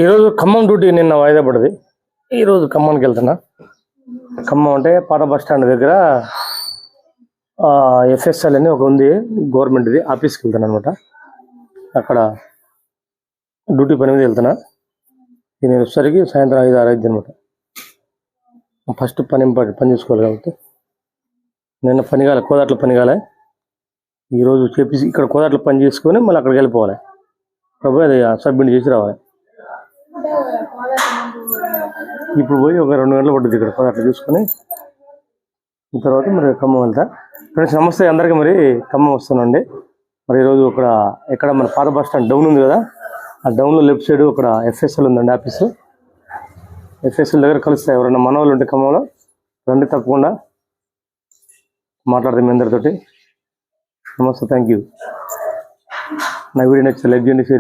ఈరోజు ఖమ్మం డ్యూటీ నిన్న వాయిదా పడింది. ఈరోజు ఖమ్మానికి వెళ్తున్నా. ఖమ్మం అంటే పాత బస్ స్టాండ్ దగ్గర ఎఫ్ఎస్ఎల్ అని ఒక ఉంది, గవర్నమెంట్ది. ఆఫీస్కి వెళ్తాను అనమాట. అక్కడ డ్యూటీ పని మీద వెళ్తున్నా. నేను వచ్చేసరికి సాయంత్రం 5-6 అయింది అనమాట. ఫస్ట్ పని చేసుకోవాలి కాబట్టి నిన్న పని కాలే, కోదాట్ల పని కాలే. ఈరోజు చేపించి ఇక్కడ కోదాట్ల పని చేసుకొని మళ్ళీ అక్కడికి వెళ్ళిపోవాలి. ప్రభు అది సబ్మిట్ చేసి రావాలి. ఇప్పుడు పోయి ఒక 2 గంటలు పడుతుంది ఇక్కడ కోదాట్ల చూసుకొని. తర్వాత మరి ఖమ్మం వెళ్తా. ఫ్రెండ్స్ నమస్తే అందరికీ. మరి ఖమ్మం వస్తానండి. మరి ఈరోజు ఎక్కడ మన పాత బస్ స్టాండ్ డౌన్ ఉంది కదా, ఆ డౌన్లో లెఫ్ట్ సైడ్ అక్కడ ఎఫ్ఎస్ఎల్ ఉందండి ఆఫీసు. ఎఫ్ఎస్ఎల్ దగ్గర కలుస్తాయి. ఎవరైనా మన వాళ్ళు ఉంటే ఖమ్మంలో రండి, తప్పకుండా మాట్లాడతాం మీ అందరితోటి. నమస్తే, థ్యాంక్ యూ. నా వీడియో నచ్చితే లైక్ చేయండి, షేర్ చేయండి.